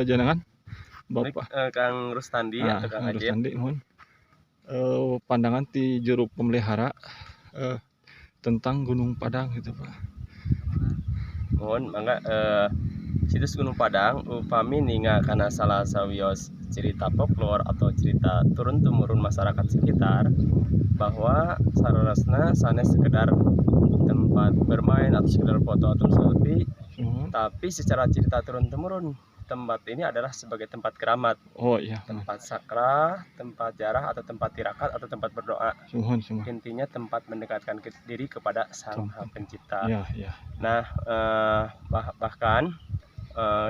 jenengan Baik, Bapak Kang Rustandi atau Kang Kang Ajep. Rusandi mohon pandangan ti juru pemelihara tentang Gunung Padang gitu Pak. Mohon mangga situs Gunung Padang upami ninga kana salah sawios cerita folklore atau cerita turun-temurun masyarakat sekitar bahwa sarasna sanes sekedar tempat bermain atau sekedar foto atau selfie, tapi secara cerita turun-temurun tempat ini adalah sebagai tempat keramat. Oh iya. Tempat sakral, tempat jarah atau tempat tirakat atau tempat berdoa. Intinya tempat mendekatkan diri kepada Sang Maha Pencipta. Ya, ya. Nah, bahkan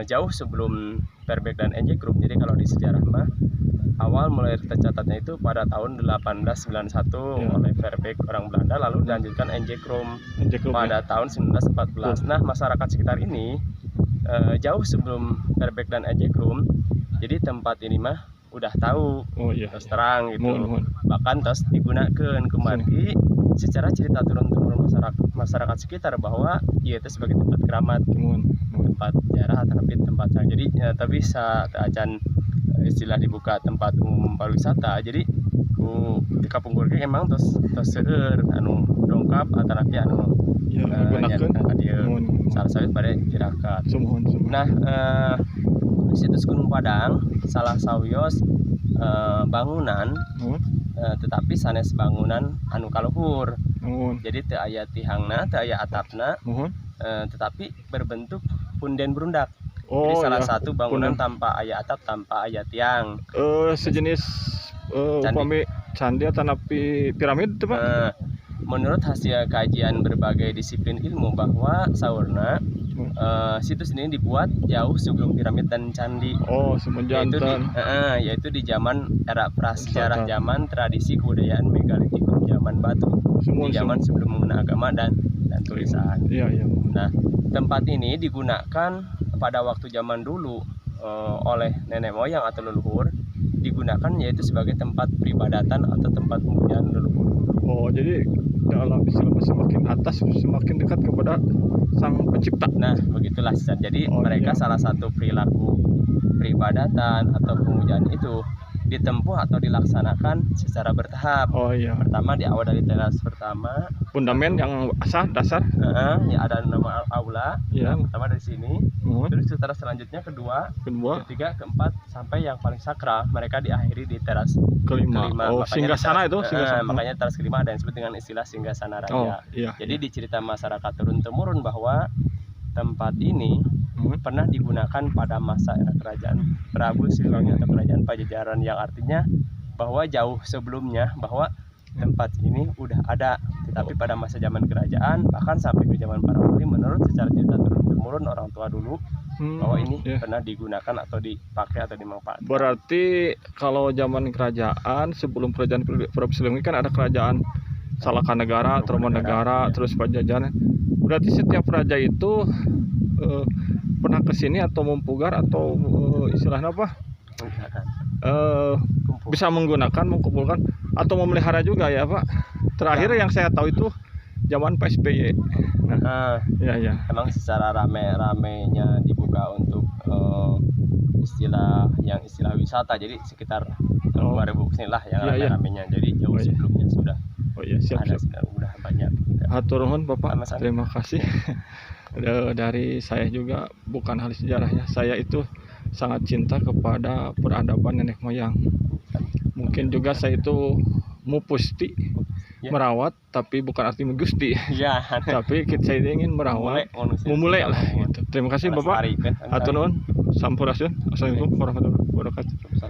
jauh sebelum Verbeek dan NJ Group. Jadi kalau di sejarah mah awal mulai tercatatnya itu pada tahun 1891 ya, oleh Verbeek orang Belanda, lalu dilanjutkan NJ Group pada tahun 1914. Nah, masyarakat sekitar ini jauh sebelum Verbeek dan NJ Group, jadi tempat ini mah udah tahu, terus terang gitu. Bahkan terus digunakan kembali secara cerita turun-temurun masyarakat sekitar bahwa ia itu sebagai tempat keramat, tempat jarah tapi tempat sang. Jadi tapi saat acan istilah dibuka tempat umum pariwisata, jadi ku di kampung Gurge emang terus seueur anu dongkap atau tapi anu nyatakan dia salah satu pada tirakat. Nah, situs Gunung Padang salah sawios bangunan, tetapi sanes bangunan anu kaluhur. Jadi teu aya tihangna, teu aya atapna, tetapi berbentuk punden berundak. Jadi salah satu bangunan tanpa aya atap, tanpa aya tiang. Sejenis candi atau piramid itu Pak? Menurut hasil kajian berbagai disiplin ilmu bahwa saurna situs ini dibuat jauh sebelum piramid dan candi. Yaitu di zaman era prasejarah, zaman tradisi kebudayaan megalitikum, zaman batu, di zaman sebelum mengenal agama dan tulisan. Nah, tempat ini digunakan pada waktu zaman dulu oleh nenek moyang atau leluhur, digunakan yaitu sebagai tempat peribadatan atau tempat pemujaan leluhur. Oh, jadi dalam istilah semakin atas semakin dekat kepada Sang Pencipta. Nah, begitulah. Jadi mereka salah satu perilaku peribadatan atau pemujaan itu ditempuh atau dilaksanakan secara bertahap. Pertama di awal dari teras pertama, fundamen yang dasar. Ya ada nama aula. Pertama dari sini. Terus teras selanjutnya kedua, ketiga, keempat sampai yang paling sakral mereka diakhiri di teras kelima. Singgasana itu. Makanya teras kelima ada yang disebut dengan istilah singgasana raja. Jadi di cerita masyarakat turun-temurun bahwa tempat ini pernah digunakan pada masa era kerajaan Prabu Siliwangi atau kerajaan Pajajaran, yang artinya bahwa jauh sebelumnya bahwa tempat ini udah ada, tetapi pada masa zaman kerajaan bahkan sampai ke zaman para wali, menurut secara cerita turun-temurun orang tua dulu bahwa ini pernah digunakan atau dipakai atau dimanfaatkan. Berarti kalau zaman kerajaan sebelum kerajaan Prabu Siliwangi kan ada kerajaan Salakanegara, Trumanegara, terus Pajajaran. Berarti setiap raja itu pernah ke sini atau mempugar atau istilahnya apa? Bisa menggunakan, mengumpulkan atau memelihara juga ya Pak. Terakhir yang saya tahu itu zaman Pak SBY. Emang secara rame-ramenya dibuka untuk istilah wisata, jadi sekitar 2000 sinilah yang rame-ramenya. Jadi jauh sebelumnya sudah ada, sudah banyak. Hatur nuhun Bapak, terima kasih. Dari saya juga bukan hal sejarahnya, saya itu sangat cinta kepada peradaban nenek moyang. Mungkin juga saya itu mupusti, merawat, tapi bukan arti menggusti. Tapi saya ingin merawat, memulai lah. Gitu. Terima kasih Bapak. Hatur nuhun, sampurasun. Assalamualaikum warahmatullahi wabarakatuh.